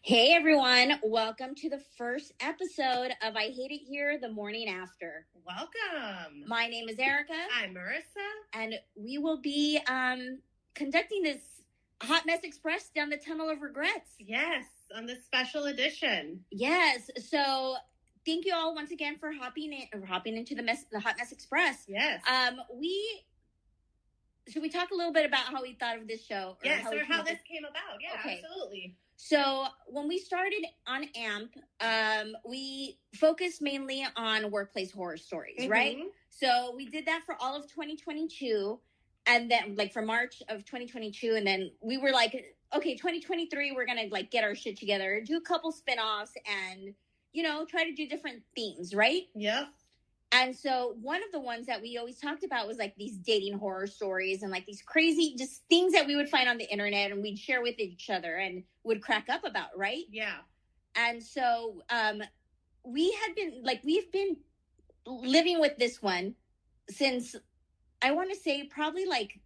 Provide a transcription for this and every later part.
Hey everyone, welcome to the first episode of I Hate It Here the Morning After. Welcome. My name is Erika. I'm Marissa. And we will be conducting this Hot Mess Express down the tunnel of regrets. Yes, on this special edition. Yes, so thank you all once again for hopping into the Hot Mess Express. Yes. Should we talk a little bit about how we thought of this show? Yes, or how this came about. Yeah, okay. Absolutely. So when we started on AMP, we focused mainly on workplace horror stories, right? So we did that for all of 2022, and then like for March of 2022, and then we were like, okay, 2023, we're gonna like get our shit together, do a couple spinoffs, and try to do different themes, right? Yep. And so one of the ones that we always talked about was like these dating horror stories and like these crazy just things that we would find on the internet and we'd share with each other and would crack up about, right? Yeah. And so we've been living with this one since, I want to say probably like,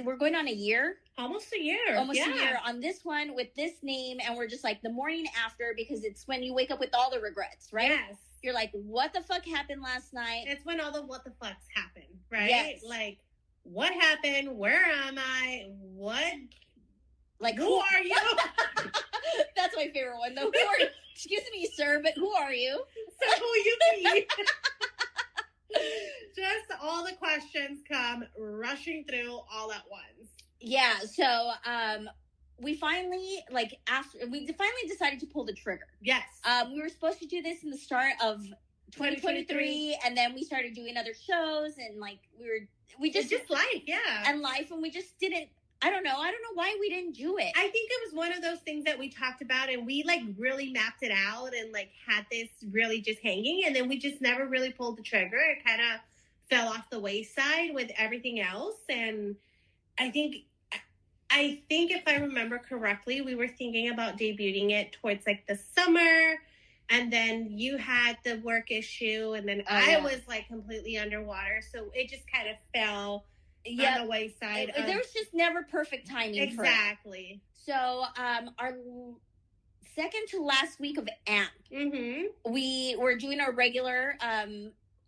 we're going on a year. Almost a year. A year on this one with this name. And we're just like the morning after, because it's when you wake up with all the regrets, right? Yes. You're like, what the fuck happened last night? It's when all the what the fucks happen, right? Yes. Like, what happened? Where am I? What? Like, who are you? That's my favorite one, though. Who are you? Excuse me, sir, but who are you? So who you be? Just all the questions come rushing through all at once. Yeah, so we finally decided to pull the trigger. Yes. We were supposed to do this in the start of 2023, and then we started doing other shows, and like we just life, yeah. And life, and we just didn't. I don't know why we didn't do it. I think it was one of those things that we talked about, and we like really mapped it out and like had this really just hanging, and then we just never really pulled the trigger. It kind of fell off the wayside with everything else. And I think if I remember correctly, we were thinking about debuting it towards like the summer, and then you had the work issue, and then I was like completely underwater. So it just kind of fell on the wayside. There was just never perfect timing. Exactly. For it. So our second to last week of AMP, we were doing a regular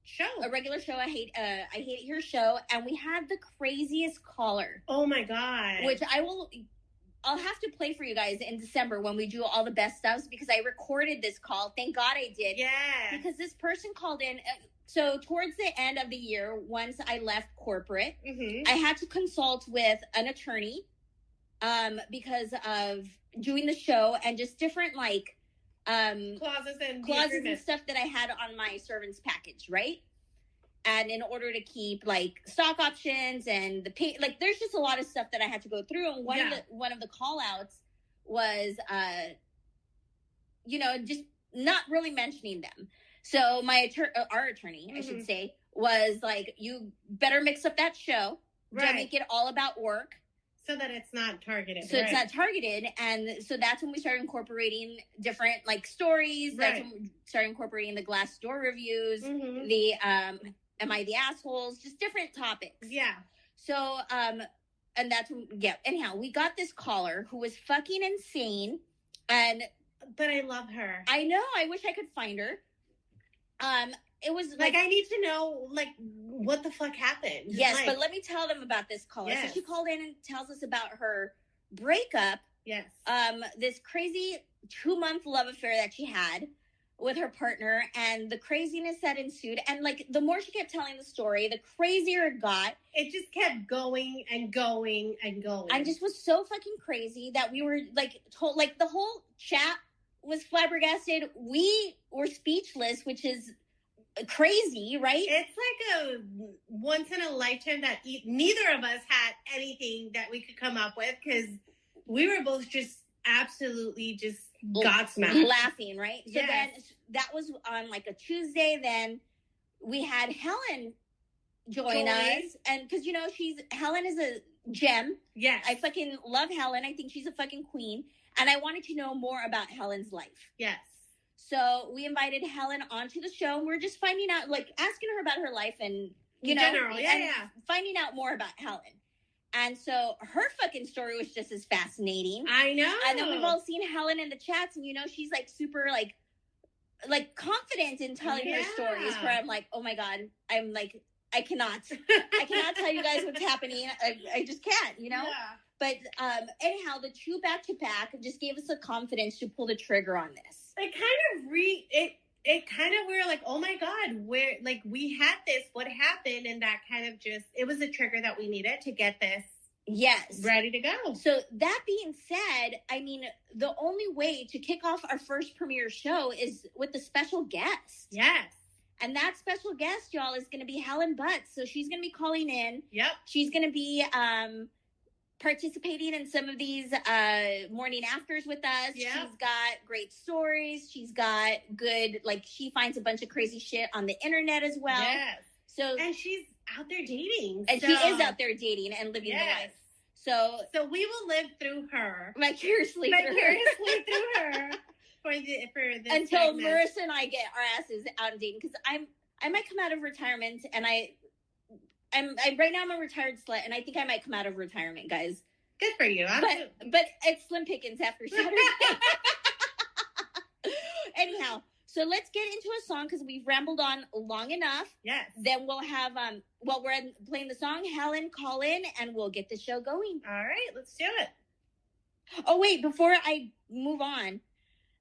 show. I hate it here show, and we had the craziest caller. Oh my god! Which I'll have to play for you guys in December when we do all the best stuffs, because I recorded this call. Thank God I did. Yeah. Because this person called in. So towards the end of the year, once I left corporate, I had to consult with an attorney because of doing the show and just different like clauses and stuff that I had on my servants package, right? And in order to keep like stock options and the pay, like there's just a lot of stuff that I had to go through. And one of the call outs was just not really mentioning them. So our attorney, I should say, was like, you better mix up that show. Right. Don't make it all about work. So that it's not targeted. It's not targeted. And so that's when we started incorporating different like stories. Right. That's when we started incorporating the Glassdoor reviews, the Am I the Assholes? Just different topics. Yeah. So, and that's when, anyhow, we got this caller who was fucking insane. But I love her. I know. I wish I could find her. It was like I need to know like what the fuck happened. Yes, but let me tell them about this caller. Yes. So she called in and tells us about her breakup. Yes. This crazy 2-month love affair that she had with her partner, and the craziness that ensued. And like the more she kept telling the story, the crazier it got. It just kept going and going and going. And just was so fucking crazy that we were like told, like the whole chat was flabbergasted. We were speechless, which is crazy, right? It's like a once in a lifetime that neither of us had anything that we could come up with, because we were both just absolutely just gobsmacked, laughing, right? So then that was on like a Tuesday. Then we had Helen join us, and because Helen is a gem. Yes, I fucking love Helen. I think she's a fucking queen, and I wanted to know more about Helen's life. Yes. So we invited Helen onto the show, and we're just finding out, like asking her about her life and in general, finding out more about Helen. And so her fucking story was just as fascinating. I know. And then we've all seen Helen in the chats, and she's like super like confident in telling her stories. Where I'm like, oh my god, I'm like, I cannot tell you guys what's happening. I just can't, Yeah. But anyhow, the two back to back just gave us the confidence to pull the trigger on this. It kind of we were like, oh my god, where like we had this, what happened? And that kind of it was a trigger that we needed to get this ready to go. So that being said, I mean, the only way to kick off our first premiere show is with a special guest. Yes. And that special guest, y'all, is going to be Helen Butts. So she's going to be calling in. Yep. She's going to be participating in some of these morning afters with us. Yep. She's got great stories. She's got good, like, she finds a bunch of crazy shit on the internet as well. Yes. And she's out there dating. And she is out there dating and living the life. So we will live through her. Vicariously through her. For this until segment. Marissa and I get our asses out and dating, because I might come out of retirement, and I'm right now I'm a retired slut, and I think I might come out of retirement, guys. Good for you. But it's slim pickings after Saturday. Anyhow, so let's get into a song, because we've rambled on long enough. Yes. Then we'll have while we're playing the song, Helen call in, and we'll get the show going. All right, let's do it. Oh wait, before I move on.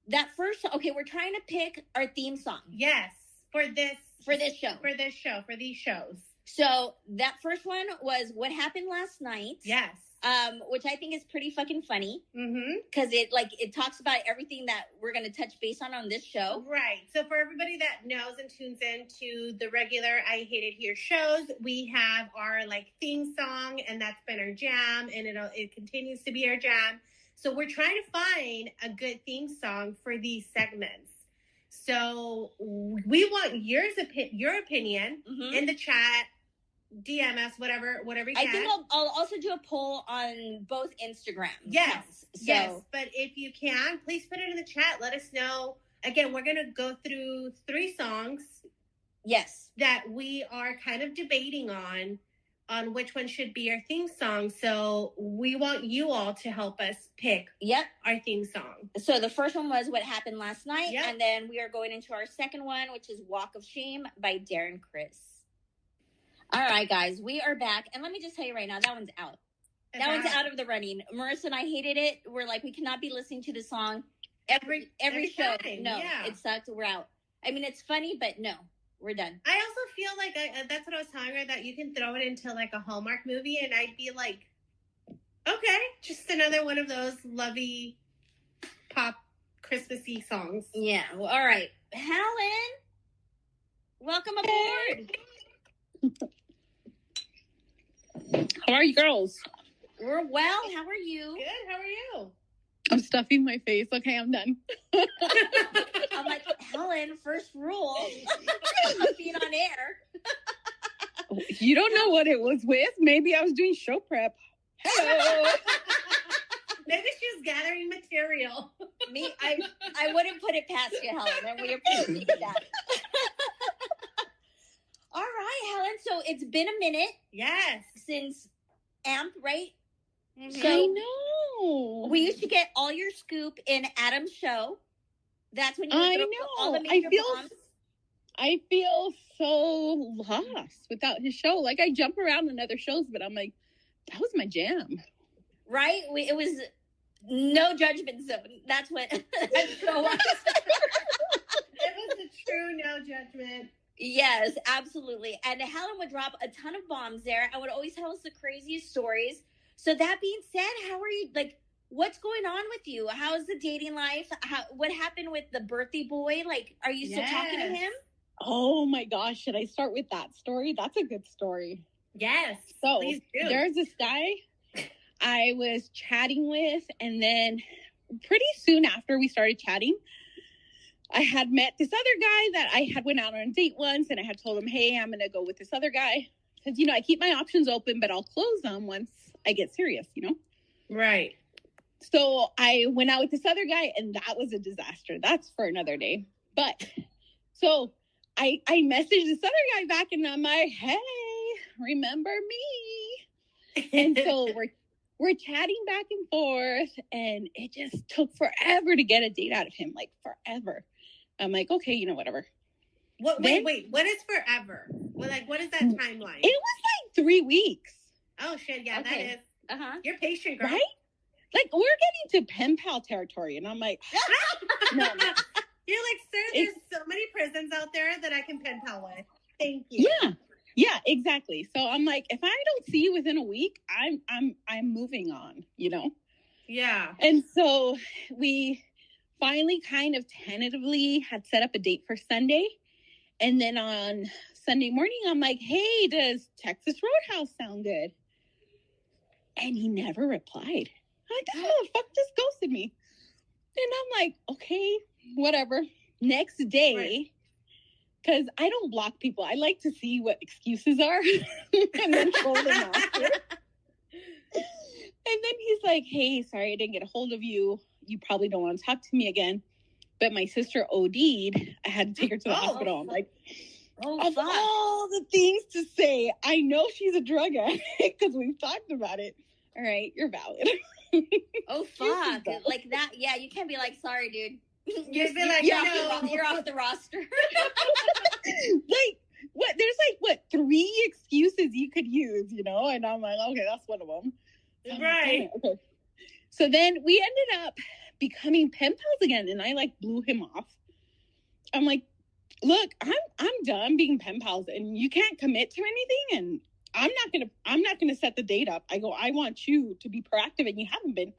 We're trying to pick our theme song. Yes, for this show. For these shows. So that first one was What Happened Last Night. Yes. Which I think is pretty fucking funny. Mm-hmm. Because it talks about everything that we're going to touch base on this show. Right. So for everybody that knows and tunes in to the regular I Hate It Here shows, we have our theme song, and that's been our jam, and it continues to be our jam. So we're trying to find a good theme song for these segments. So we want your opinion in the chat, DM us, whatever you can. I think I'll also do a poll on both Instagrams. Yes, yes. But if you can, please put it in the chat. Let us know. Again, we're going to go through 3 songs. Yes. That we are kind of debating on which one should be our theme song. So we want you all to help us pick our theme song. So the first one was What Happened Last Night. Yep. And then we are going into our second one, which is Walk of Shame by Darren Criss. All right, guys, we are back. And let me just tell you right now, that one's out. That one's out of the running. Marissa and I hated it. We're like, we cannot be listening to the song every show. Time. No, it sucked. We're out. I mean, it's funny, but no. We're done. I also feel like that's what I was telling her, that you can throw it into a Hallmark movie, and I'd be like, okay, just another one of those lovey pop Christmassy songs. Yeah. Well, all right, Helen, welcome aboard. How are you girls? We're well. How are you? Good. How are you? I'm stuffing my face. Okay, I'm done. I'm like, Helen, first rule of being on air. You don't know what it was with. Maybe I was doing show prep. Hello. Maybe she was gathering material. I wouldn't put it past you, Helen, and we appreciate that. All right, Helen. So it's been a minute. Yes. Since AMP, right? Mm-hmm. So I know. We used to get all your scoop in Adam's show. That's when you throw all the major bombs. I feel so lost without his show. Like, I jump around in other shows, but I'm like, that was my jam. Right? It was no judgment zone. That's what that show was. It was a true no judgment. Yes, absolutely. And Helen would drop a ton of bombs there. I would always tell us the craziest stories. So that being said, how are you? Like, what's going on with you? How's the dating life? What happened with the birthday boy? Like, are you still talking to him? Oh my gosh, should I start with that story? That's a good story. Yes. So please do. There's this guy I was chatting with, and then pretty soon after we started chatting, I had met this other guy that I had went out on a date once, and I had told him, hey, I'm going to go with this other guy. Because, I keep my options open, but I'll close them once I get serious, Right. So I went out with this other guy, and that was a disaster. That's for another day. But so I messaged this other guy back, and I'm like, hey, remember me? And so we're chatting back and forth, and it just took forever to get a date out of him, like forever. I'm like, okay, whatever. Wait. What is forever? Well, like, what is that timeline? It was like 3 weeks. Oh shit! Yeah, Okay. that is. You're patient, girl. Right? Like, we're getting to pen pal territory, and I'm like, no. You're like, sir, there's so many prisons out there that I can pen pal with. Thank you. Yeah, exactly. So I'm like, if I don't see you within a week, I'm moving on, Yeah. And so we finally kind of tentatively had set up a date for Sunday. And then on Sunday morning, I'm like, hey, does Texas Roadhouse sound good? And he never replied. I'm like, this motherfucker just ghosted me. And I'm like, okay, whatever. Next day, because I don't block people. I like to see what excuses are and then troll them after. And then he's like, hey, sorry, I didn't get a hold of you. You probably don't want to talk to me again. But my sister OD'd. I had to take her to the hospital. I'm like, of all the things to say, I know she's a drug addict because we've talked about it. All right, you're valid. Oh, fuck. Like that. Yeah, you can't be like, sorry, dude. You'd be like, you're off the roster. Like, what? There's 3 excuses you could use, And I'm like, okay, that's one of them. Right. Like, okay. So then we ended up becoming pen pals again, and I blew him off. I'm like, look, I'm done being pen pals, and you can't commit to anything, and I'm not gonna set the date up. I go, I want you to be proactive, and you haven't been,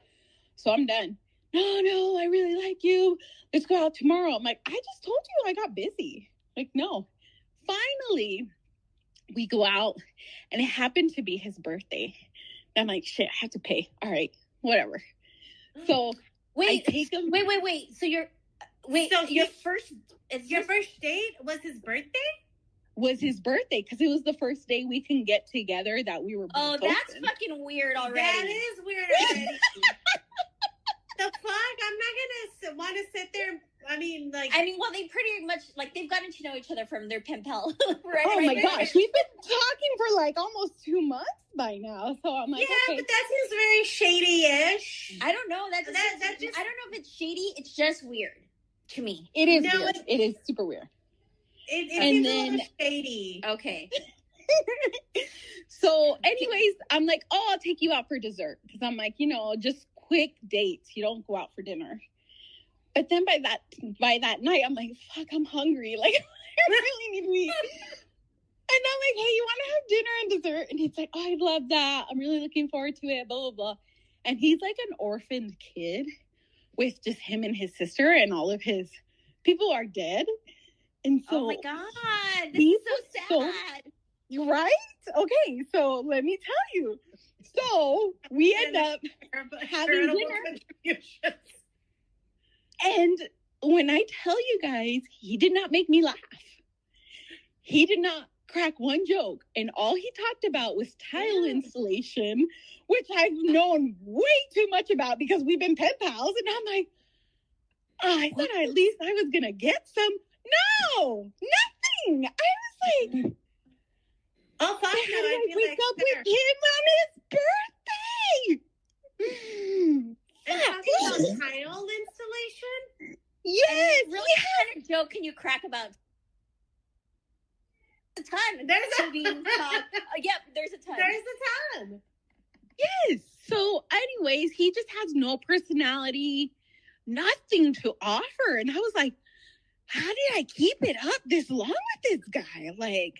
so I'm done. No, I really like you. Let's go out tomorrow. I'm like, I just told you I got busy. Like, no. Finally, we go out, and it happened to be his birthday. And I'm like, shit, I have to pay. All right, whatever. So wait, I take him. Wait. So your first date was his birthday? Was his birthday, because it was the first day we can get together that we were. Oh, that's fucking weird already. That is weird already. The fuck? I'm not gonna want to sit there. Well, they pretty much they've gotten to know each other from their pen pal. My gosh, we've been talking for almost 2 months by now. So I'm like, yeah, okay. But that seems very shady-ish. I don't know. I don't know if it's shady. It's just weird to me. It is weird. It is super weird. It seems a little shady. Okay. So, anyways, I'm like, I'll take you out for dessert, because I'm like, just quick dates. You don't go out for dinner. But then by that night, I'm like, fuck, I'm hungry. Like, I really need to eat. And I'm like, hey, you want to have dinner and dessert? And he's like, oh, I love that. I'm really looking forward to it, blah, blah, blah. And he's like an orphaned kid with just him and his sister, and all of his people are dead. And so, oh my God, this is so sad. Right? Okay, so let me tell you. So we end up having dinner. And when I tell you guys, he did not make me laugh. He did not crack one joke. And all he talked about was tile installation, which I've known way too much about because we've been pen pals. And I'm like, I thought at least I was going to get some. No, nothing. I was like, oh, fuck, I wake up with him on his birthday. And talking about tile installation? Yes. Really, what kind of joke can you crack about? A ton. There's a ton. Yep, there's a ton. There's a ton. Yes. So, anyways, he just has no personality, nothing to offer. And I was like, how did I keep it up this long with this guy? Like,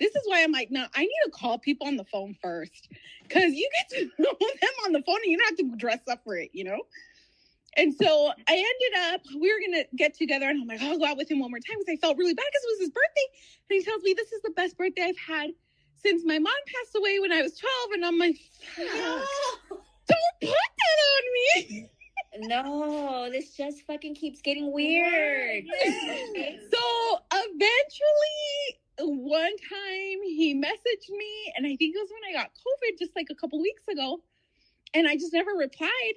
this is why I'm like, no, I need to call people on the phone first. Because you get to know them on the phone and you don't have to dress up for it, And so I ended up, we were going to get together, and I'm like, I'll go out with him one more time, because I felt really bad because it was his birthday. And he tells me, this is the best birthday I've had since my mom passed away when I was 12. And I'm like, no, don't put that on me. No, this just fucking keeps getting weird. So eventually, one time he messaged me, and I think it was when I got COVID just a couple weeks ago, and I just never replied.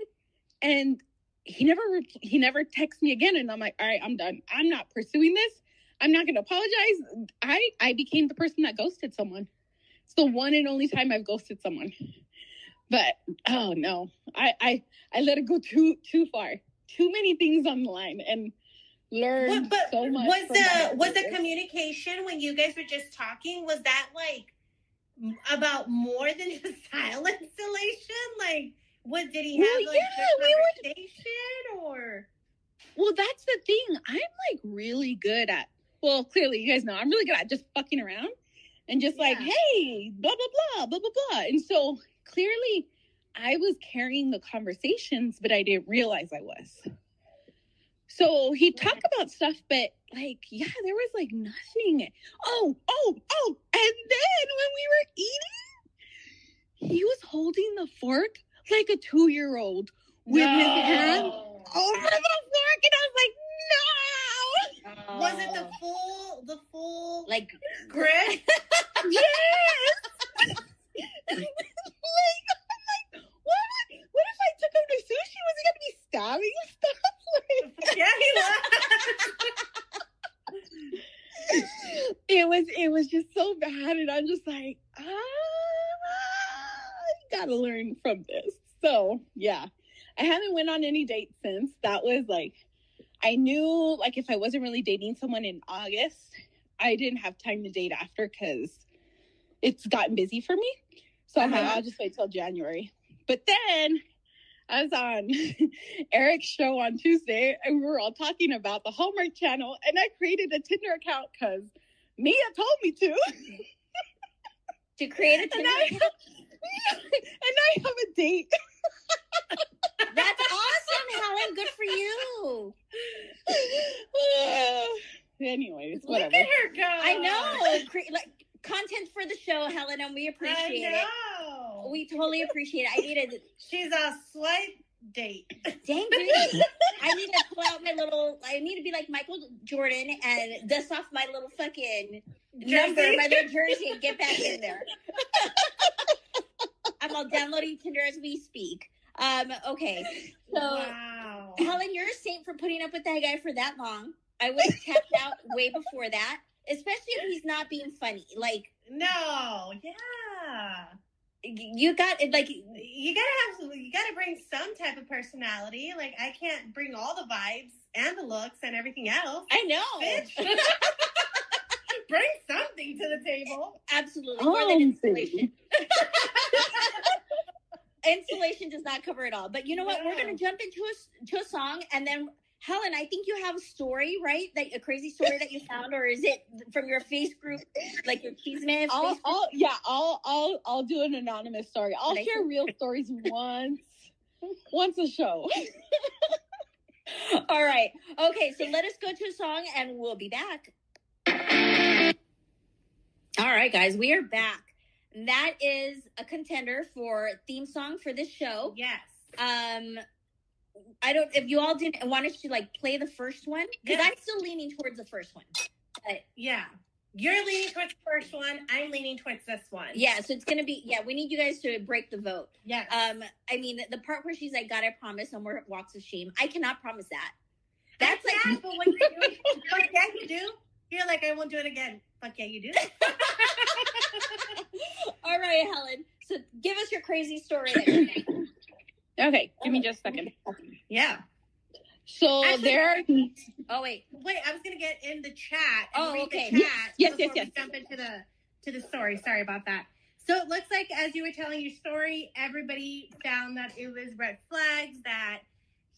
And he never texted me again. And I'm like, all right, I'm done. I'm not pursuing this. I'm not going to apologize. I became the person that ghosted someone. It's the one and only time I've ghosted someone. But oh no, I let it go too far. Too many things on the line, and learned so much. Was the communication when you guys were just talking, was that like about more than just tile installation? Like, what did he have? Like a conversation or? Well, that's the thing. I'm like really good at. Well, clearly you guys know I'm really good at just fucking around and just like, hey, blah blah blah blah blah blah. And so clearly, I was carrying the conversations, but I didn't realize I was. So he'd talk about stuff, but like, yeah, there was like nothing. Oh. And then when we were eating, he was holding the fork like a 2-year-old with his hand over the fork. And I was like, no. Was it the full like grip? Yes. I'm like, what if I took him to sushi? Was he going to be stabbing stuff? Yeah, he was. It was just so bad, and I'm just like, you gotta learn from this. So yeah, I haven't went on any dates since. That was like, I knew like if I wasn't really dating someone in August, I didn't have time to date after because it's gotten busy for me. So I'm like, I'll just wait till January. But then I was on Eric's show on Tuesday, and we were all talking about the Hallmark Channel, and I created a Tinder account because Mia told me to. To create a Tinder account? And I have a date. That's awesome, Helen. Good for you. Anyways, whatever. Look at her go. I know. Like content for the show, Helen, and we appreciate it. We totally appreciate it. I needed. She's a swipe date. Dang, dude. I need to pull out my little. I need to be like Michael Jordan and dust off my little fucking number, my little jersey, and get back in there. I'm all downloading Tinder as we speak. Okay. So, wow. Helen, you're a saint for putting up with that guy for that long. I would have tapped out way before that, especially if he's not being funny. Like, no, yeah. You got like you gotta bring some type of personality. Like I can't bring all the vibes and the looks and everything else. I know. Bitch. Bring something to the table. Absolutely. More than insulation. Insulation does not cover it all. But you know what? No. We're gonna jump into a song, and then Helen, I think you have a story, right? Like a crazy story that you found, or is it from your face group, like your Cheeseman? I'll do an anonymous story. I'll share real stories once a show. All right. Okay, so let us go to a song, and we'll be back. All right, guys, we are back. That is a contender for theme song for this show. Yes. I don't, if you all didn't want us to like play the first one, because I'm still leaning towards the first one. But, yeah. You're leaning towards the first one. I'm leaning towards this one. Yeah. So it's going to be, we need you guys to break the vote. Yeah. I mean, the part where she's like, God, I promise, no more walks of shame. I cannot promise that. That's like, but when you do it, fuck yeah, you do. You're like, I won't do it again. Fuck yeah, you do. All right, Helen. So give us your crazy story. Okay, give me just a second. Yeah. So there. Oh wait, I was gonna get in the chat. And read okay. The chat yes. We jump into the story. Sorry about that. So it looks like as you were telling your story, everybody found that it was red flags. That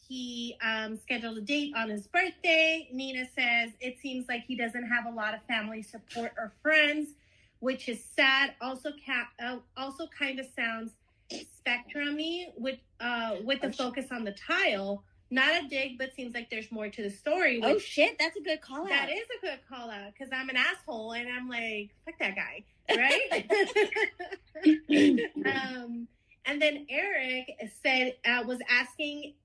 he scheduled a date on his birthday. Nina says it seems like he doesn't have a lot of family support or friends, which is sad. Also kind of sounds spectrum-y with the focus on the tile. Not a dig, but seems like there's more to the story. Oh shit, that's a good call out. That is a good call out because I'm an asshole and I'm like, fuck that guy, right? And then Eric said, was asking,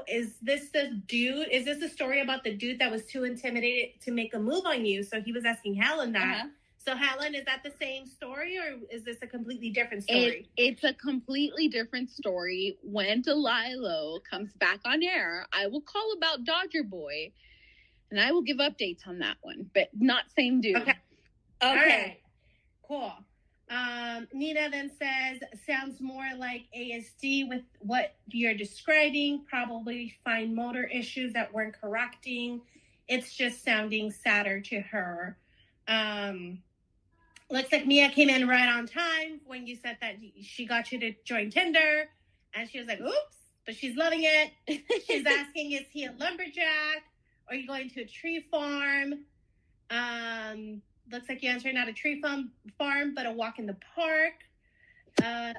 is this the dude? Is this a story about the dude that was too intimidated to make a move on you? So he was asking Helen that. Uh-huh. So, Helen, is that the same story or is this a completely different story? It's a completely different story. When Delilah comes back on air, I will call about Dodger Boy, and I will give updates on that one, but not same dude. Okay. All right. Cool. Nina then says, sounds more like ASD with what you're describing. Probably fine motor issues that weren't correcting. It's just sounding sadder to her. Looks like Mia came in right on time when you said that she got you to join Tinder. And she was like, oops, but she's loving it. She's asking, is he a lumberjack? Are you going to a tree farm? Looks like you answered not a tree farm, but a walk in the park.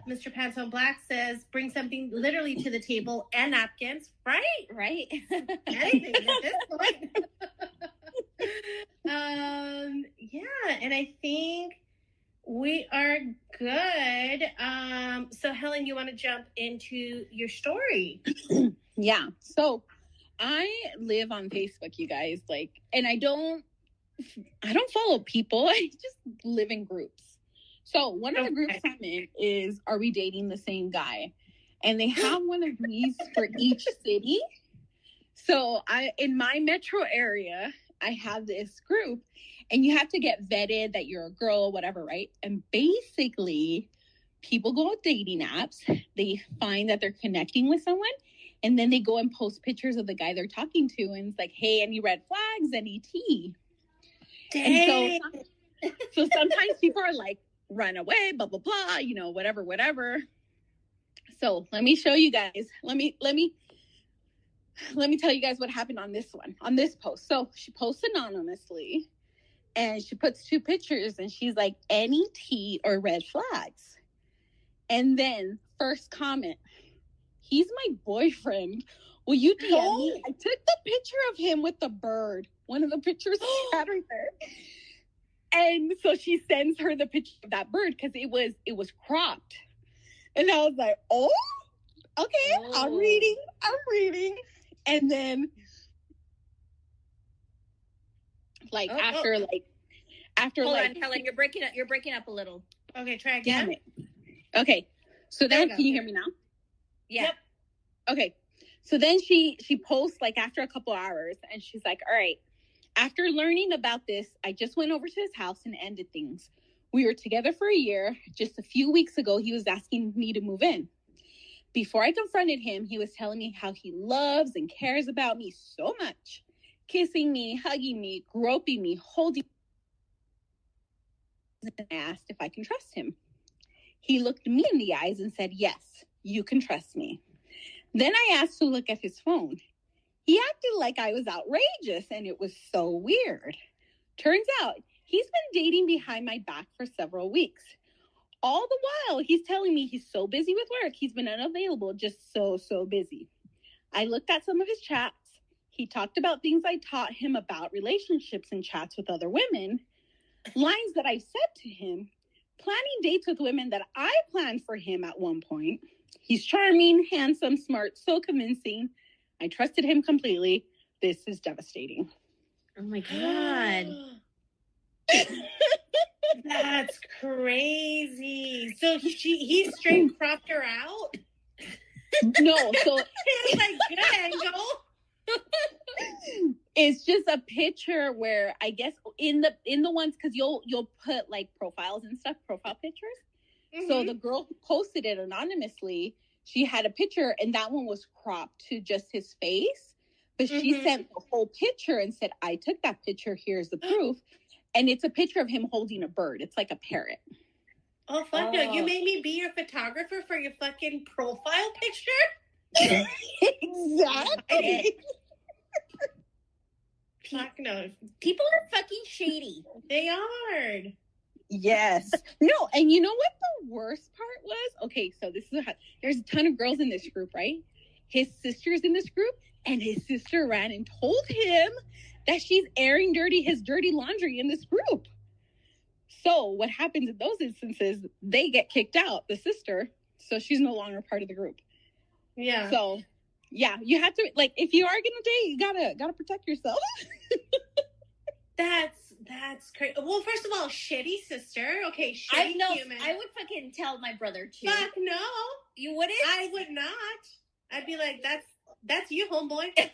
Mr. Pants on Black says, bring something literally to the table and napkins. Right? Right. Anything at this point. Yeah, and I think we are good. So Helen, you want to jump into your story? Yeah. So I live on Facebook, you guys, and I don't follow people. I just live in groups. So one of the groups I'm in is Are We Dating the Same Guy? And they have one of these for each city. So in my metro area, I have this group, and you have to get vetted that you're a girl, whatever, right? And basically, people go on dating apps. They find that they're connecting with someone, and then they go and post pictures of the guy they're talking to, and it's like, hey, any red flags, any tea? Dang. And so sometimes people are like, run away, blah, blah, blah, whatever. So let me show you guys. Let me tell you guys what happened on this post. So she posts anonymously, and she puts 2 pictures, and she's like, any tea or red flags? And then first comment, he's my boyfriend. Will you DM me? I took the picture of him with the bird. One of the pictures had right there. And so she sends her the picture of that bird because it was cropped. And I was like, oh, okay, I'm reading. And then after Hold on, Helen, you're breaking up a little. Okay, try again. Damn it. Okay. So then can you hear me now? Yeah. Yep. Okay. So then she posts after a couple hours, and she's like, all right, after learning about this, I just went over to his house and ended things. We were together for a year. Just a few weeks ago, he was asking me to move in. Before I confronted him, he was telling me how he loves and cares about me so much. Kissing me, hugging me, groping me, holding me, and asked if I can trust him. He looked me in the eyes and said, yes, you can trust me. Then I asked to look at his phone. He acted like I was outrageous, and it was so weird. Turns out he's been dating behind my back for several weeks. All the while, he's telling me he's so busy with work, he's been unavailable, just so busy. I looked at some of his chats. He talked about things I taught him about relationships and chats with other women, lines that I said to him, planning dates with women that I planned for him at one point. He's charming, handsome, smart, so convincing. I trusted him completely. This is devastating. Oh my God. That's crazy. So he straight cropped her out? No, so it's like good angle. It's just a picture where I guess in the ones, because you'll put profiles and stuff, profile pictures. Mm-hmm. So the girl who posted it anonymously, she had a picture, and that one was cropped to just his face. But she sent the whole picture and said, I took that picture. Here's the proof. And it's a picture of him holding a bird. It's like a parrot. Oh, fuck no. You made me be your photographer for your fucking profile picture? Exactly. Fuck no. People are fucking shady. They are. Yes. No, and you know what the worst part was? Okay, so there's a ton of girls in this group, right? His sister's in this group, and his sister ran and told him that she's airing his dirty laundry in this group. So what happens in those instances, they get kicked out, the sister, so she's no longer part of the group. Yeah. So, yeah, you have to, if you are going to date, you gotta protect yourself. That's crazy. Well, first of all, shitty sister. Okay, shitty human. I would fucking tell my brother too. Fuck no. You wouldn't? I would not. I'd be like, that's you, homeboy. I'd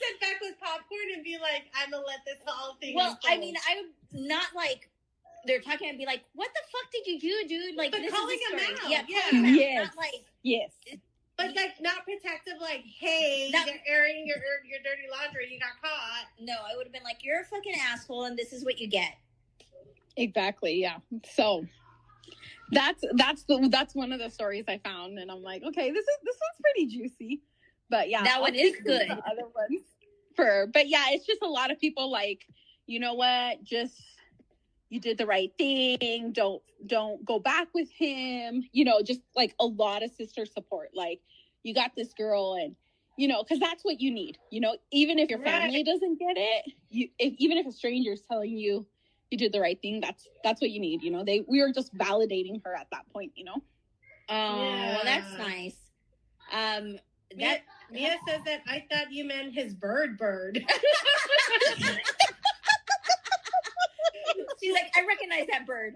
sit back with popcorn and be like, I'm gonna let this whole thing unfold. I mean, I would not they're talking and be like, what the fuck did you do, dude? Like, but this calling is him story. out. Yeah, Calling him out. Yes. Not like, yes. But like not protective, like, hey, you're airing your dirty laundry, you got caught. No, I would have been like, you're a fucking asshole, and this is what you get. Exactly. Yeah. So that's one of the stories I found, and I'm like, okay, this one's pretty juicy. But yeah, that one is good. The other ones but yeah, it's just a lot of people like, you know what, just you did the right thing. Don't go back with him. You know, just like a lot of sister support. Like, you got this girl, and you know, because that's what you need. You know, even if your family doesn't get it, even if a stranger is telling you you did the right thing, that's what you need. You know, we were just validating her at that point. You know. Oh, well, that's nice. Mia says that I thought you meant his bird. She's like, I recognize that bird.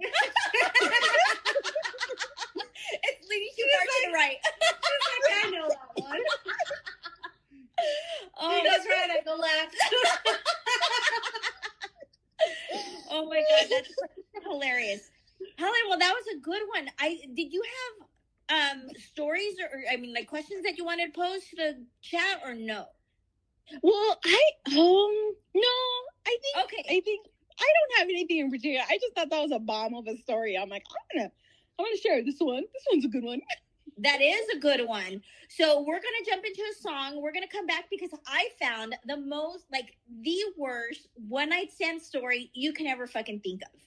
It's leading too far to the right. She's like, I know that one. Oh, he goes right, I go left. Oh my god, that's hilarious. Helen, well, that was a good one. Did you have stories or I mean, like, questions that you wanted to pose to the chat or no? Well, no, I think I don't have anything in particular. I just thought that was a bomb of a story. I'm like, I'm gonna share this one. This one's a good one. That is a good one. So we're gonna jump into a song. We're gonna come back because I found the worst one night stand story you can ever fucking think of.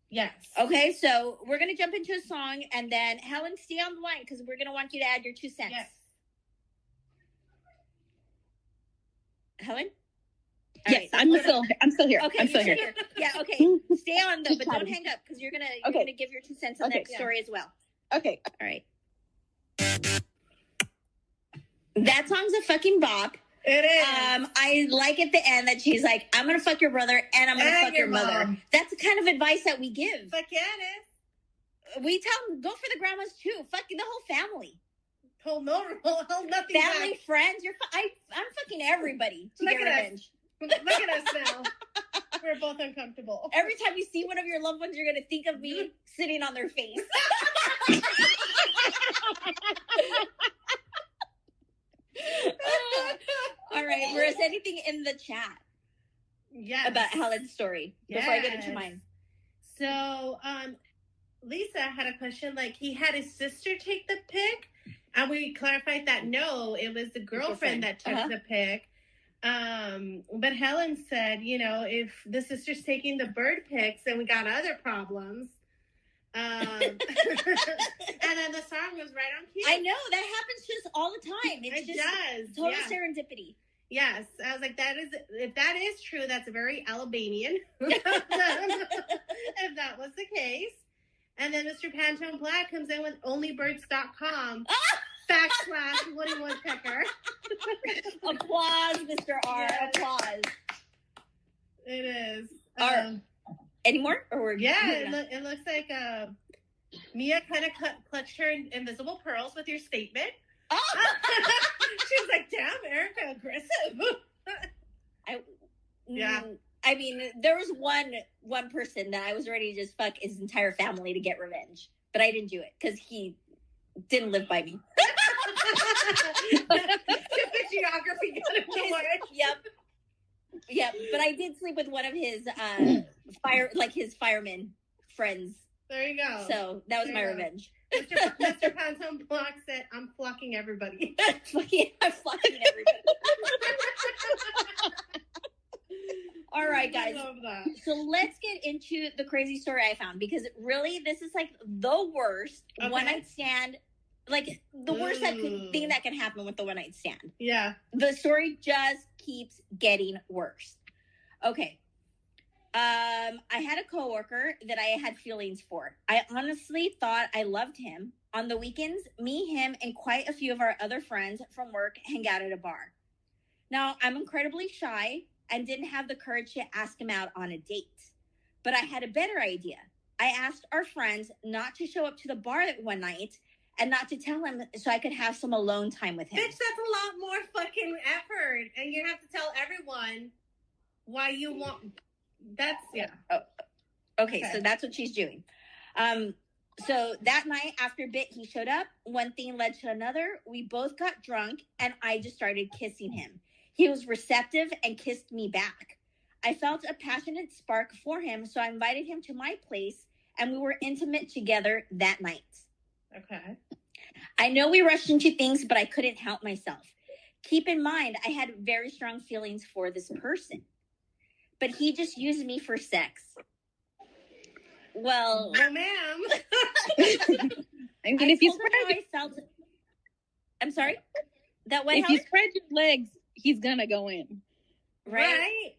Yes. Okay, so we're gonna jump into a song, and then Helen, stay on the line because we're gonna want you to add your 2 cents. Yes. Helen. Yes, right, I'm still here. Okay, I'm still here. Yeah, okay. Stay on though, but don't hang up because you're gonna give your 2 cents on that story as well. Okay. All right. That song's a fucking bop. It is. I like at the end that she's like, I'm gonna fuck your brother and I'm gonna fuck your mother. That's the kind of advice that we give. Fuck yeah, it is. We tell them, go for the grandmas too. Fuck the whole family. Hold nothing family, back. Friends. I'm fucking everybody to get revenge. Look at us now. We're both uncomfortable. Every time you see one of your loved ones, you're gonna think of me sitting on their face. All right, Marissa, anything in the chat? Yes. About Helen's story before I get into mine. So, Lisa had a question. Like, he had his sister take the pic, and we clarified that no, it was the girlfriend that took the pic. But Helen said, you know, if the sister's taking the bird pics, then we got other problems. And then the song was right on cue. I know that happens just all the time. It just does. Total serendipity. Yes, I was like, if that is true, that's very Albanian. If that was the case. And then Mr. Pantone Black comes in with onlybirds.com / Woody Woodpecker. Applause, Mr. R. Yes. Applause. It is. Any more? Or it looks like Mia kind of clutched her invisible pearls with your statement. Oh. She was like, damn, Erika, aggressive. I mean, there was one person that I was ready to just fuck his entire family to get revenge. But I didn't do it because he didn't live by me. The geography got him to work. Yep. But I did sleep with one of his his fireman friends. There you go. So that was my revenge. Mr. Pantone Block said, I'm flocking everybody. I'm flocking everybody. All right, guys. I love that. So let's get into the crazy story I found, because really this is like the worst one night stand, like the worst thing that can happen with the one night stand. Yeah. The story just keeps getting worse. Okay. I had a coworker that I had feelings for. I honestly thought I loved him. On the weekends, me, him, and quite a few of our other friends from work hang out at a bar. Now, I'm incredibly shy and didn't have the courage to ask him out on a date. But I had a better idea. I asked our friends not to show up to the bar one night and not to tell him so I could have some alone time with him. Bitch, that's a lot more fucking effort. And you have to tell everyone why you want... That's, yeah. Okay, so that's what she's doing. So that night after a bit, he showed up. One thing led to another. We both got drunk and I just started kissing him. He was receptive and kissed me back. I felt a passionate spark for him, so I invited him to my place and we were intimate together that night. Okay. I know we rushed into things, but I couldn't help myself. Keep in mind, I had very strong feelings for this person, but he just used me for sex. Well, ma'am. I mean, if you spread, how I felt. I'm sorry. That what? If you spread your legs, he's gonna go in. Right.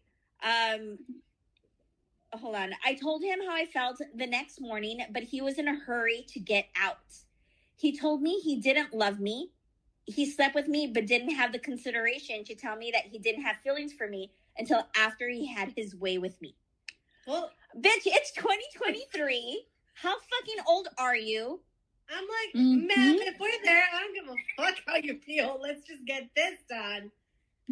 Hold on. I told him how I felt the next morning, but he was in a hurry to get out. He told me he didn't love me. He slept with me, but didn't have the consideration to tell me that he didn't have feelings for me until after he had his way with me. Well, bitch, it's 2023. How fucking old are you? I'm like, ma'am, if we're there, I don't give a fuck how you feel. Let's just get this done.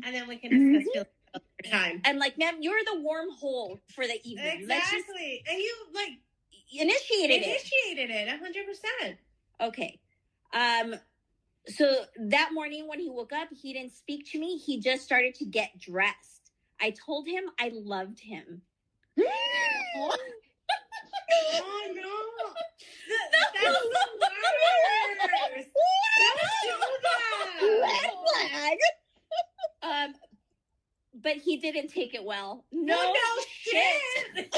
And then we can discuss feelings another time. And like, ma'am, you're the wormhole for the evening. Exactly. And you like initiated it 100%. Okay. So that morning when he woke up, he didn't speak to me. He just started to get dressed. I told him I loved him. Oh no. That's the worst. Don't do that. Red flag. But he didn't take it well. No shit.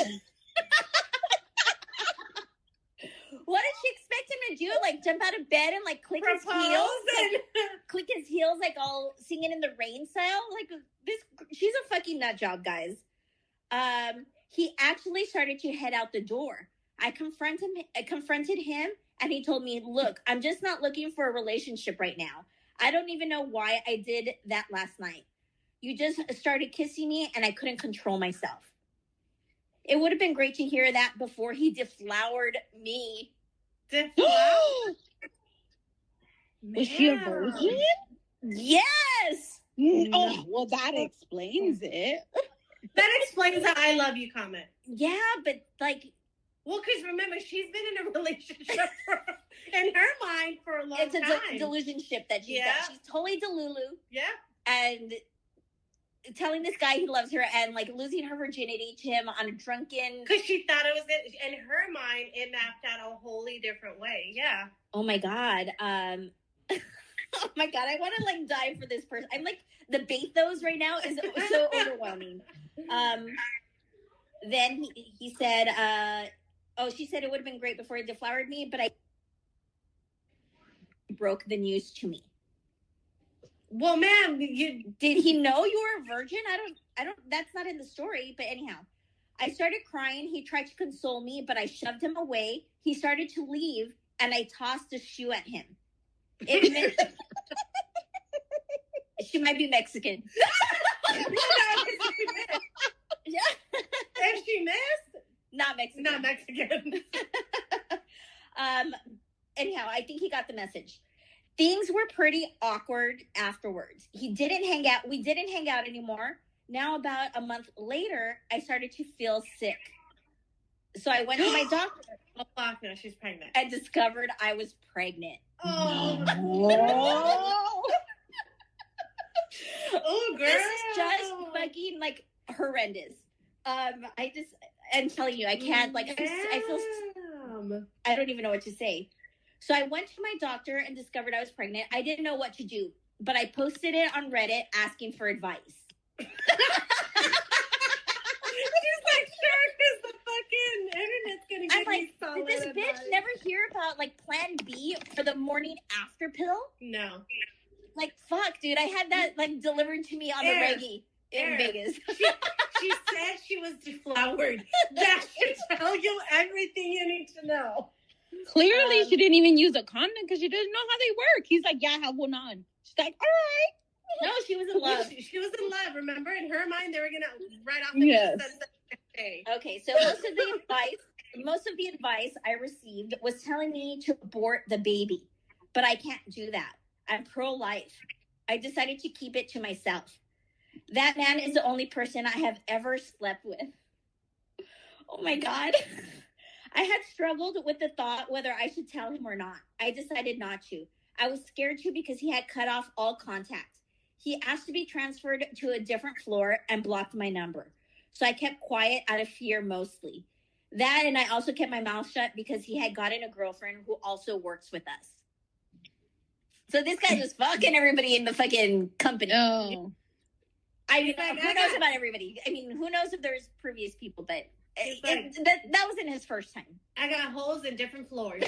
What did she expect him to do? Like jump out of bed and like click his heels, click his heels, like all Singing in the Rain style. Like this, she's a fucking nut job, guys. He actually started to head out the door. I confronted him, and he told me, "Look, I'm just not looking for a relationship right now. I don't even know why I did that last night. You just started kissing me, and I couldn't control myself." It would have been great to hear that before he deflowered me. Deflowered? Was she a virgin? Yes. Oh, well, that explains it. That explains the I love you comment. Yeah, but like... Well, because remember, she's been in a relationship in her mind for a long time. It's a delusionship that she's got. She's totally delulu. Yeah. And telling this guy he loves her and like losing her virginity to him on a drunken... Because she thought it was... In her mind, it mapped out a wholly different way. Yeah. Oh my God. Oh my God. I want to like die for this person. I'm like... The bathos right now is so overwhelming. Then he said, she said it would have been great before he deflowered me, but I broke the news to me. Well, ma'am, did he know you were a virgin? I don't, that's not in the story, but anyhow, I started crying. He tried to console me, but I shoved him away. He started to leave and I tossed a shoe at him. It meant she might be Mexican. Yeah. If she missed? Not Mexican. Not Mexican. Anyhow, I think he got the message. Things were pretty awkward afterwards. We didn't hang out anymore. Now, about a month later, I started to feel sick. So I went to my doctor. Oh, fuck no, she's pregnant. And discovered I was pregnant. Oh, oh, girl. This is just fucking like horrendous. I'm telling you, I can't, like, I feel, I don't even know what to say. So I went to my doctor and discovered I was pregnant. I didn't know what to do, but I posted it on Reddit asking for advice. She's like, sure, because the fucking internet's gonna give me solid did this advice. bitch never hear about, like, Plan B for the morning after pill? No. Like, fuck, dude, I had that, like, delivered to me on the Reggie in Vegas. She said she was deflowered. That should tell you everything you need to know. Clearly, she didn't even use a condom because she didn't know how they work. He's like, yeah, I have one on. She's like, all right. No, she was in love. She was in love, remember? In her mind, they were going to write off the Okay, so most of the advice I received was telling me to abort the baby. But I can't do that. I'm pro-life. I decided to keep it to myself. That man is the only person I have ever slept with. Oh my God. I had struggled with the thought whether I should tell him or not. I decided not to. I was scared to because he had cut off all contact. He asked to be transferred to a different floor and blocked my number. So I kept quiet out of fear mostly. That, and I also kept my mouth shut because he had gotten a girlfriend who also works with us. So this guy was fucking everybody in the fucking company. Oh. Who knows about everybody? I mean, who knows if there's previous people, but that wasn't his first time. I got holes in different floors.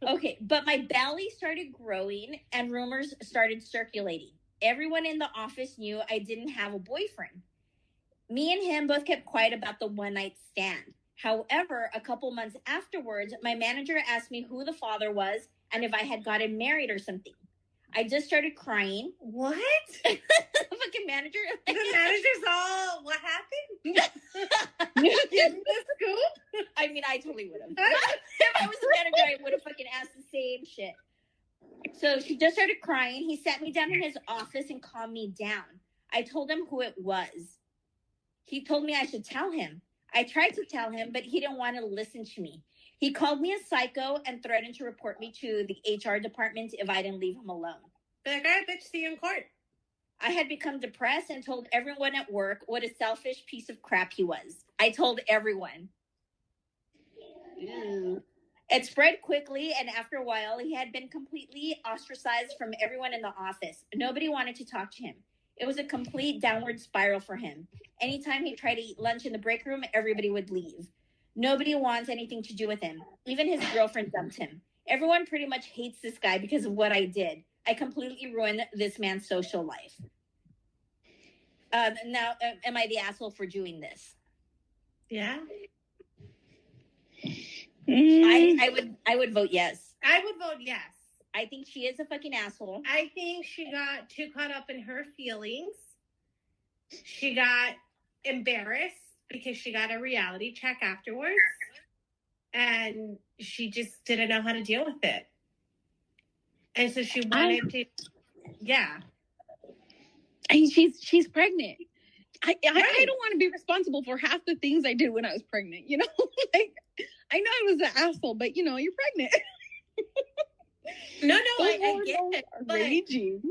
Okay, but my belly started growing and rumors started circulating. Everyone in the office knew I didn't have a boyfriend. Me and him both kept quiet about the one-night stand. However, a couple months afterwards, my manager asked me who the father was and if I had gotten married or something. I just started crying. What? The fucking manager? The manager's all, what happened? Give me the scoop? I mean, I totally would have. If I was the manager, I would have fucking asked the same shit. So she just started crying. He sat me down in his office and calmed me down. I told him who it was. He told me I should tell him. I tried to tell him, but he didn't want to listen to me. He called me a psycho and threatened to report me to the HR department if I didn't leave him alone. Be like, all right, bitch, see you in court. I had become depressed and told everyone at work what a selfish piece of crap he was. I told everyone. Ew. It spread quickly, and after a while, he had been completely ostracized from everyone in the office. Nobody wanted to talk to him. It was a complete downward spiral for him. Anytime he tried to eat lunch in the break room, everybody would leave. Nobody wants anything to do with him. Even his girlfriend dumped him. Everyone pretty much hates this guy because of what I did. I completely ruined this man's social life. Now, am I the asshole for doing this? Yeah. I would vote yes. I would vote yes. I think she is a fucking asshole. I think she got too caught up in her feelings. She got embarrassed because she got a reality check afterwards. And she just didn't know how to deal with it. And so she wanted to, yeah. And she's pregnant. I don't want to be responsible for half the things I did when I was pregnant, you know? Like, I know I was an asshole, but, you know, you're pregnant. No, I get it.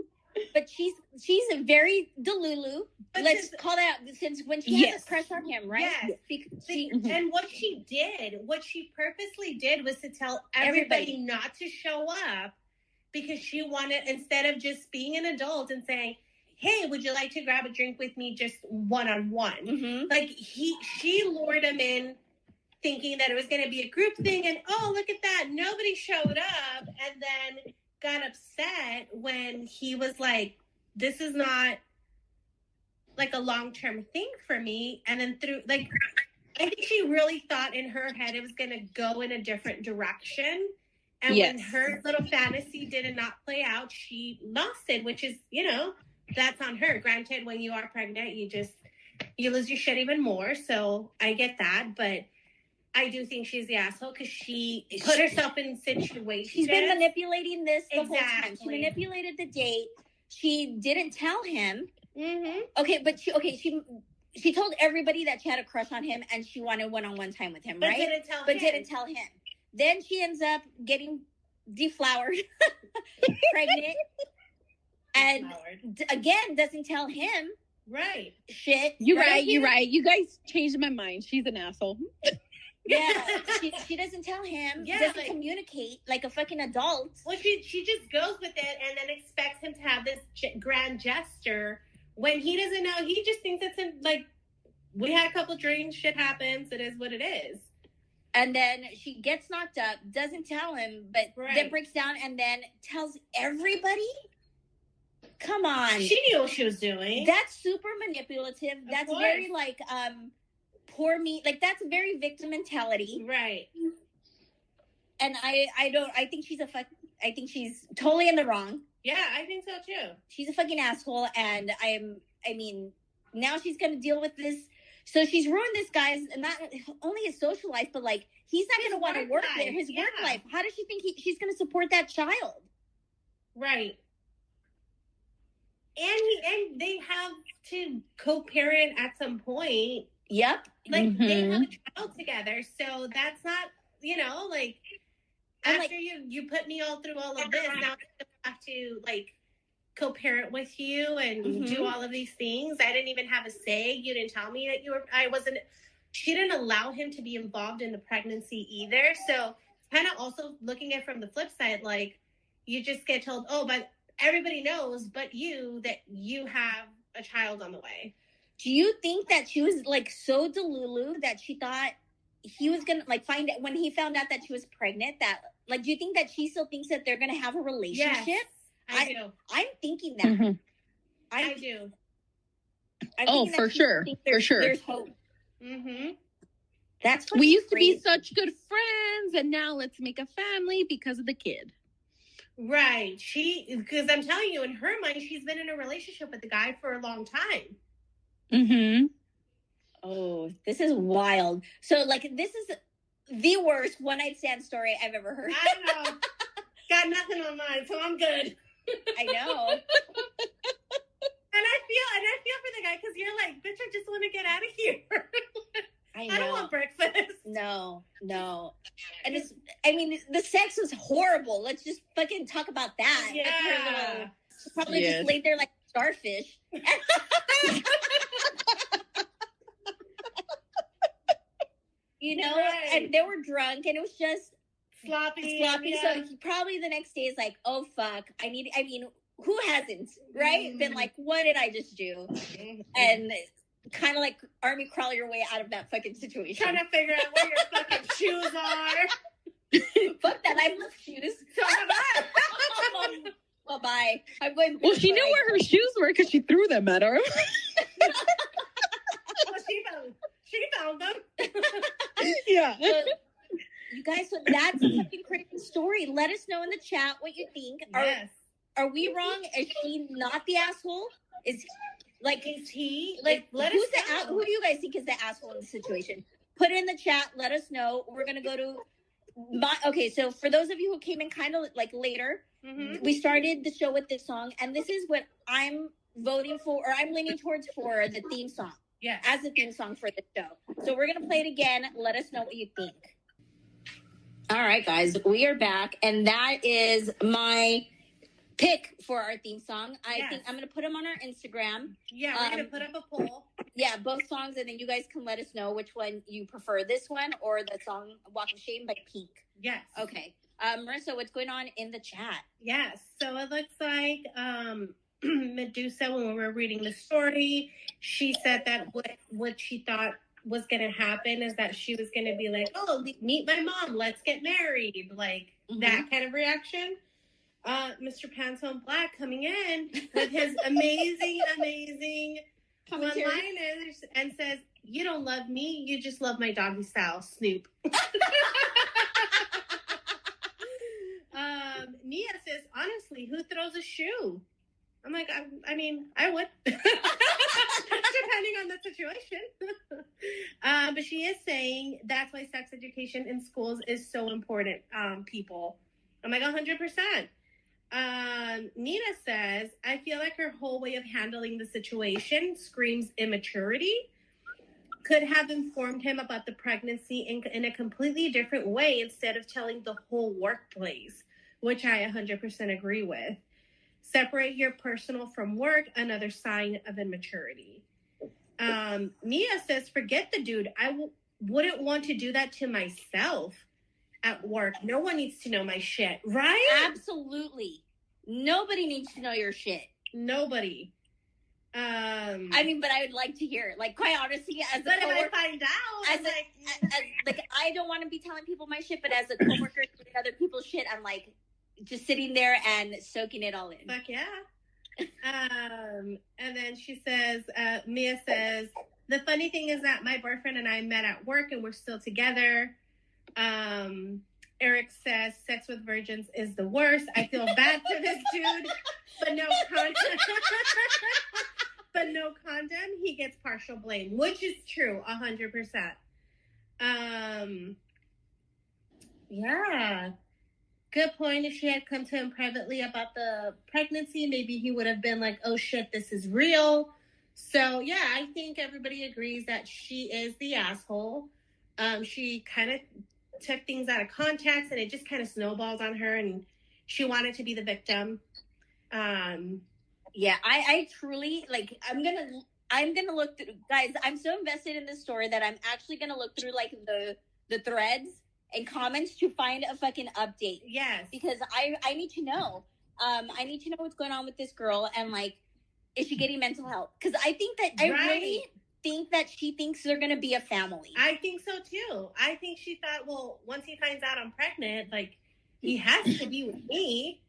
But she's a very delulu. Let's call that since when she has a crush on him, right? Yes. And what she purposely did was to tell everybody not to show up because she wanted, instead of just being an adult and saying, hey, would you like to grab a drink with me just one-on-one? Mm-hmm. Like she lured him in thinking that it was going to be a group thing and, oh, look at that. Nobody showed up and then got upset when he was like, this is not like a long-term thing for me. And then I think she really thought in her head it was going to go in a different direction. And when her little fantasy did not play out, she lost it, which is, you know, that's on her. Granted, when you are pregnant, you lose your shit even more. So I get that. But I do think she's the asshole because she put herself in situations. She's been manipulating this the whole time. She manipulated the date. She didn't tell him. Mm-hmm. Okay, but she told everybody that she had a crush on him and she wanted one-on-one time with him, right? Didn't tell him. Then she ends up getting deflowered, pregnant, and again doesn't tell him. Right. Shit. You're right. You guys changed my mind. She's an asshole. Yeah, she doesn't tell him. Yeah, doesn't communicate like a fucking adult. Well, she just goes with it and then expects him to have this grand gesture when he doesn't know. He just thinks it's like, we had a couple drinks, shit happens, it is what it is. And then she gets knocked up, doesn't tell him, but then breaks down and then tells everybody. Come on. She knew what she was doing. That's super manipulative. That's very like poor me. Like that's very victim mentality. Right. And I think she's totally in the wrong. Yeah, I think so too. She's a fucking asshole and now she's going to deal with this. So she's ruined this guy's, not only his social life, but like, he's not going to want to work there. His work life. How does she think she's going to support that child? Right. And they have to co-parent at some point. Yep. Like they have a child together, so that's not, like after you put me all through all of this, now I have to like co-parent with you and do all of these things. I didn't even have a say. You didn't tell me that she didn't allow him to be involved in the pregnancy either. So kind of also looking at it from the flip side, like you just get told, oh, but everybody knows but you that you have a child on the way. Do you think that she was like so delulu that she thought he was gonna like find it when he found out that she was pregnant? That like, do you think that she still thinks that they're gonna have a relationship? Yes, I do. I'm thinking that. I do. For sure. There's hope. That's we used to be such good friends, and now let's make a family because of the kid. Right. Because I'm telling you, in her mind, she's been in a relationship with the guy for a long time. Oh, this is wild. So, like, this is the worst one-night stand story I've ever heard. I know. Got nothing on mine, so I'm good. I know. And I feel for the guy because you're like, bitch, I just want to get out of here. I don't want breakfast. No. And the sex was horrible. Let's just fucking talk about that. Yeah. Probably just laid there like a starfish. And they were drunk, and it was just sloppy. Yeah. So probably the next day is like, oh fuck, who hasn't, right? Been like, what did I just do? And kind of like army crawl your way out of that fucking situation. Trying to figure out where your fucking shoes are. Fuck that, I love shoes. So have I. Well, bye. I'm going. Well, she knew where her shoes were because she threw them at her. She found them. Yeah. So, you guys, so that's a fucking crazy story. Let us know in the chat what you think. Yes. Are we wrong? Is she not the asshole? Is he? Like, who do you guys think is the asshole in the situation? Put it in the chat. Let us know. We're gonna go to okay. So for those of you who came in kind of like later, we started the show with this song, and this is what I'm voting for, or I'm leaning towards for the theme song. Yeah, as the theme song for the show. So we're gonna play it again. Let us know what you think. All right, guys, we are back, and that is my pick for our theme song. I think I'm going to put them on our Instagram. Yeah, we're going to put up a poll. Yeah, both songs, and then you guys can let us know which one you prefer, this one or the song Walk of Shame by Pink. Yes. Okay. Marissa, what's going on in the chat? Yes, so it looks like Medusa, when we were reading the story, she said that what she thought was going to happen is that she was going to be like, oh, meet my mom, let's get married, like that kind of reaction. Mr. Pantone Black coming in with his amazing one-liners and says, you don't love me, you just love my doggy style, Snoop. Nia says, honestly, who throws a shoe? I'm like, I mean, I would. Depending on the situation. But she is saying that's why sex education in schools is so important, people. I'm like, 100%. Nina says, I feel like her whole way of handling the situation screams immaturity. Could have informed him about the pregnancy in a completely different way instead of telling the whole workplace, which I 100% agree with. Separate your personal from work, another sign of immaturity. Mia says, forget the dude. I wouldn't want to do that to myself at work. No one needs to know my shit, right? Absolutely. Nobody needs to know your shit. Nobody. But I would like to hear it. Like, quite honestly, as a but coworker, if I find out, I don't want to be telling people my shit, but as a coworker doing other people's shit, I'm like, just sitting there and soaking it all in. Fuck yeah. And then she says, Mia says, the funny thing is that my boyfriend and I met at work and we're still together. Eric says, sex with virgins is the worst. I feel bad for this dude, but no condom. He gets partial blame, which is true, 100%. Yeah. Good point. If she had come to him privately about the pregnancy, maybe he would have been like, oh shit, this is real. So, yeah, I think everybody agrees that she is the asshole. She kind of took things out of context, and it just kind of snowballed on her, and she wanted to be the victim. Yeah, I truly, like, I'm gonna look through, guys, I'm so invested in this story that I'm actually gonna look through, like, the threads and comments to find a fucking update. Yes. Because I need to know. I need to know what's going on with this girl, and, like, is she getting mental health? Because I think that, I really think that she thinks they're going to be a family. I think so, too. I think she thought, well, once he finds out I'm pregnant, like, he has to be with me.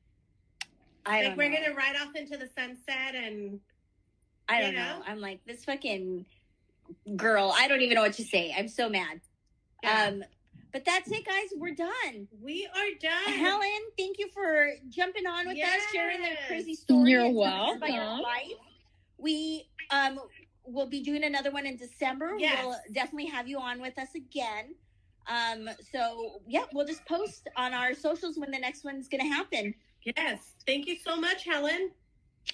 We're going to ride off into the sunset, and I don't know. I'm like, this fucking girl, I don't even know what to say. I'm so mad. Yeah. But that's it, guys. We're done. We are done. Helen, thank you for jumping on with us, sharing the crazy story. You're welcome. About your life. We will be doing another one in December. Yes. We'll definitely have you on with us again. So, yeah, we'll just post on our socials when the next one's going to happen. Yes. Thank you so much, Helen.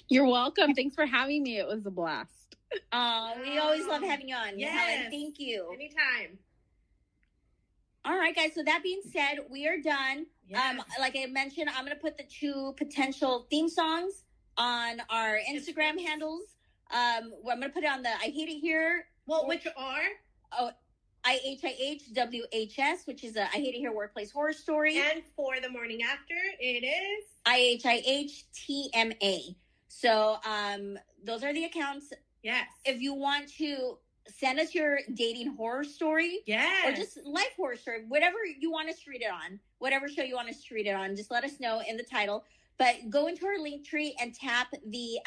You're welcome. Thanks for having me. It was a blast. We always love having you on. Yes. Helen, thank you. Anytime. All right, guys. So that being said, we are done. Yes. Like I mentioned, I'm going to put the 2 potential theme songs on our Instagram handles. I'm going to put it on the I Hate It Here. Well, which are? Oh, IHIHWHS, which is a I Hate It Here Workplace Horror Story. And for the morning after, it is? IHIHTMA. So those are the accounts. Yes. If you want to send us your dating horror story. Yes. Or just life horror story. Whatever you want us to read it on. Whatever show you want us to read it on. Just let us know in the title. But go into our link tree and tap the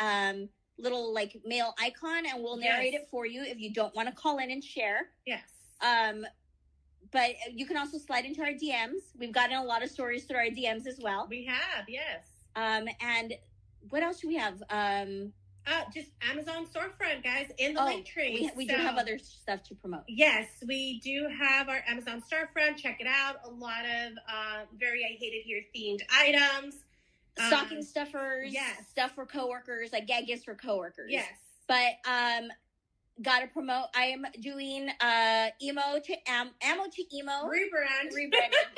little, like, mail icon, and we'll narrate it for you if you don't want to call in and share. Yes. But you can also slide into our DMs. We've gotten a lot of stories through our DMs as well. We have, yes. And what else do we have? Just Amazon storefront, guys, in the link tree. We do have other stuff to promote. Yes, we do have our Amazon storefront. Check it out. A lot of very I Hate It Here themed items. Stocking stuffers. Yes. Stuff for coworkers, like gag gifts for coworkers. Yes. But gotta promote. I am doing ammo to emo. Rebranded.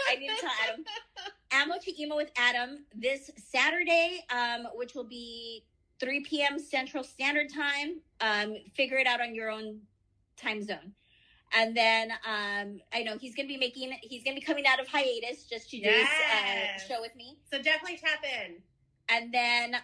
I need to tell Adam. Ammo to emo with Adam this Saturday, which will be 3 p.m. Central Standard Time. Figure it out on your own time zone. And then I know he's gonna be coming out of hiatus just to do this show with me. So definitely tap in. And then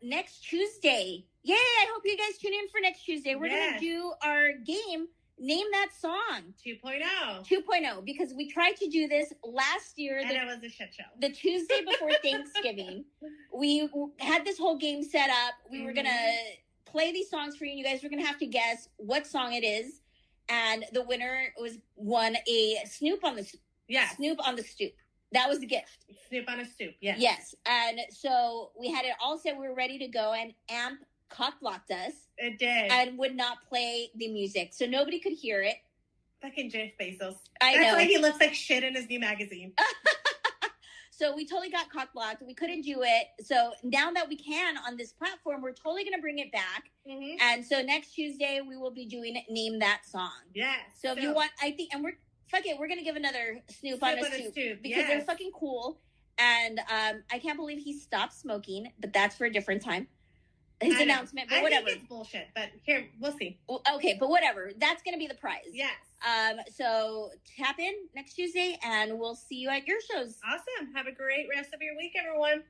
next Tuesday, yay! I hope you guys tune in for next Tuesday. We're gonna do our game, Name That Song 2.0, because we tried to do this last year. And it was a shit show. The Tuesday before Thanksgiving. We had this whole game set up. We were gonna play these songs for you. You guys were gonna have to guess what song it is. And the winner won a Snoop on the Stoop. That was the gift. Snoop on a Stoop, yes. Yes. And so we had it all set. We were ready to go, and AMP cock-blocked us. It did. And would not play the music. So nobody could hear it. Fucking Jeff Bezos. I know. That's why he looks like shit in his new magazine. So we totally got cock-blocked. We couldn't do it. So now that we can on this platform, we're totally going to bring it back. Mm-hmm. And so next Tuesday, we will be doing Name That Song. Yes. So if you want, I think, and we're going to give another Snoop on a Stoop. Because they're fucking cool. And I can't believe he stopped smoking, but that's for a different time. His announcement, but whatever. I think it's bullshit, but here, we'll see. Okay, but whatever. That's going to be the prize. Yes. So tap in next Tuesday, and we'll see you at your shows. Awesome. Have a great rest of your week, everyone.